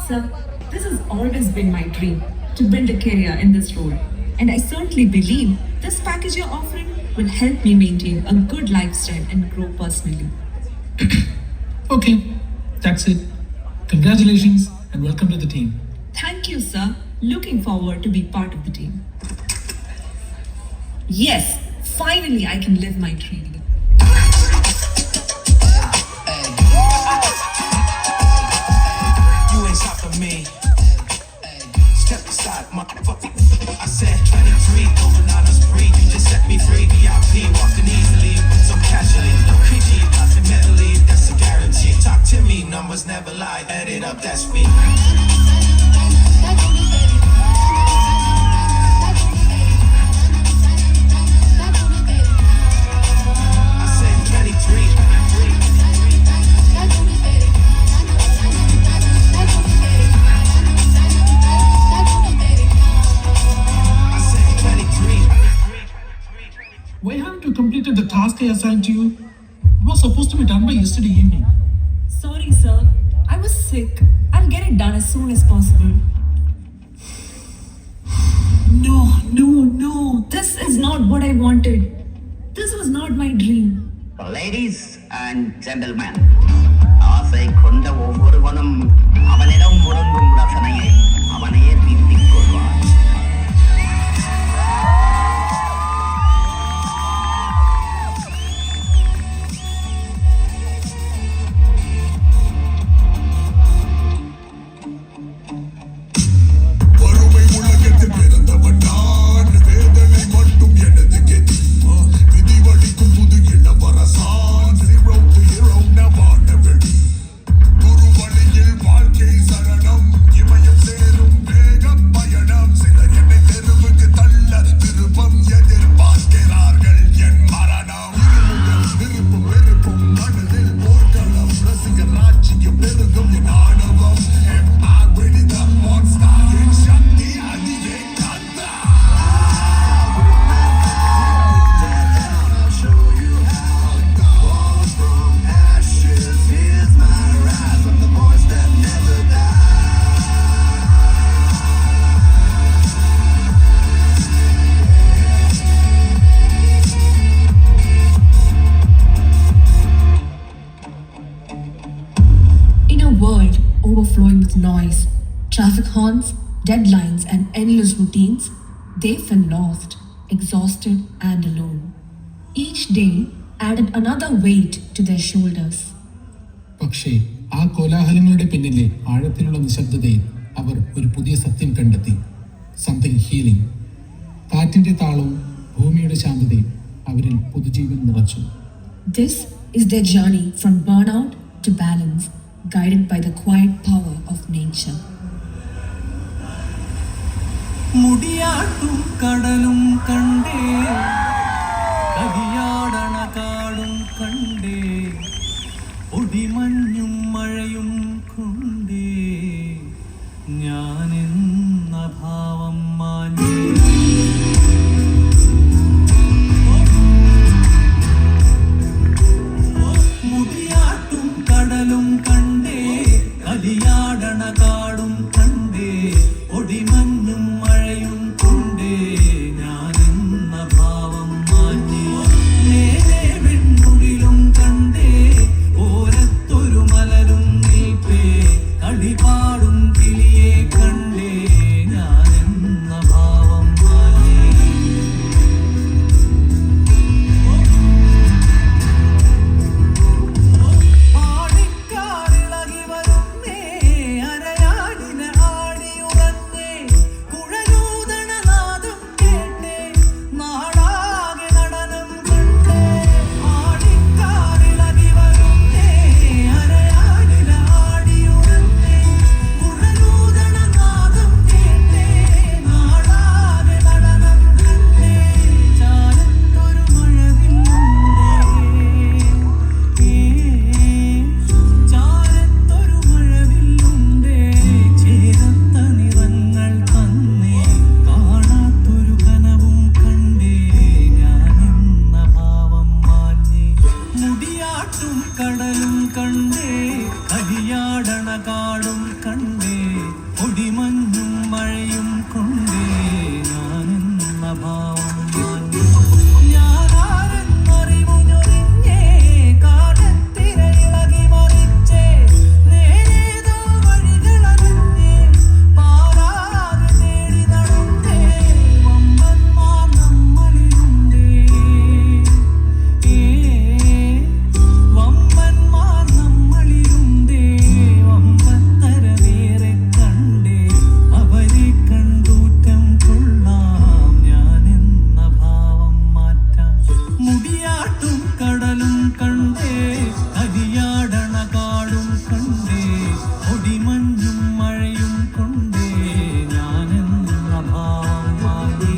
Sir, this has always been my dream to build a career in this role, and I certainly believe this package you're offering will help me maintain a good lifestyle and grow personally. Okay, that's it. Congratulations and welcome to the team. Thank you, sir. Looking forward to be part of the team. Yes, finally I can live my dream. You ain't stopping me. Step aside, motherfucker. I said 23, going on a spree. You just set me free. VIP, walking easily, so casually. No PG, nothing mentally, that's a guarantee. Talk to me, numbers never lie. Add it up, that's me. I said 23. I said 23. Why haven't you completed the task I assigned to you? It was supposed to be done by yesterday evening. Sorry, sir. I was sick. I'll get it done as soon as possible. No. This is not what I wanted. This was not my dream. Ladies and gentlemen, ஆசை கொண்ட ஒவ்வொருவனும் அவனிடம் ஒடுங்கும் ரசனையை அவனையே தீட்டிக் கொள்வான். வறுமை உலகத்தில் பிறந்தவன் நான் வேதனை மட்டும் எனது கெதி விதி வலிக்கும் புது இளவரசான் zero to hero நவான வெடி குரு வழியில் வாழ்க்கை சரணம் இமயம் சேரும் வேக பயணம் சிலர் என்னை தெருவுக்கு தள்ள விருப்பம் எதிர்பார்க்கிறார்கள் என் மரணம் இருமுகம் விருப்பம் வெறுப்பும் மனதில் போர்க்களம் ரசிகர் ராட்சியம் பெருகும் என் ஆணவம் வெடித monster N Sakthi அதிகே Kanda In a world overflowing with noise, traffic horns, deadlines, and endless routines, they felt lost, exhausted, and alone. Each day added another weight to their shoulders. പക്ഷേ ആ കോലാഹലങ്ങളുടെ പിന്നിലെ ആഴത്തിലുള്ള നിശബ്ദതയിൽ അവർ ഒരു പുതിയ സത്യം കണ്ടെത്തി. Something healing. കാറ്റിന്റെ താളവും ഭൂമിയുടെ ശാന്തതയും അവരിൽ പുതുജീവൻ നിറച്ചു. This is their journey from burnout to balance, guided by the quiet power of nature. മുടിയാട്ടും കടലും കണ്ടേ കവിയാടണ കാടും കണ്ടേ ഒടിമഞ്ഞും മഴയും കൊണ്ടേ ഞാനെന്ന ഭാവം മാഞ്ഞേ മുടിയാട്ടും കടലും കണ്ടേ കലിയാടണ കാടും കണ്ടേ ഒടിമഞ്ഞും മഴയും കൊണ്ടേ ഞാനെന്ന ഭാവം മാഞ്ഞേ നേരെ വെണ്ണുകിലും കണ്ടേ ഓരത്തൊരു മലരും നീപ്പേ കളിപാടും കിളിയെ കണ്ടേ ഞാനെന്ന ഭാവം മാഞ്ഞേ ആടിക്കാറിളകി വരുന്നേ അരയാൻ മഞ്ഞും മഴയും കൊണ്ടേ ഞാനെന്ന ഭാവം മാറി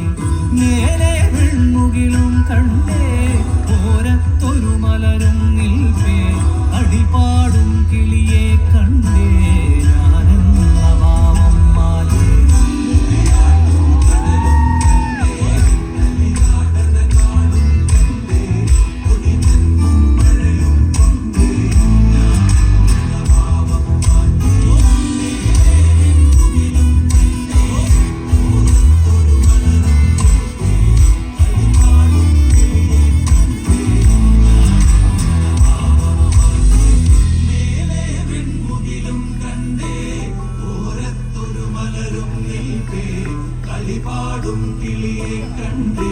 മേലെ വെൺമുകിലും കണ്ടേ ഓരത്തൊരു മലരും നിൽപ്പേ അടിപാടും കിളിയെ കണ്ടേ ഞാനെന്ന ഭാവം മാറി കളിപാടും കിളിയെ കണ്ടേ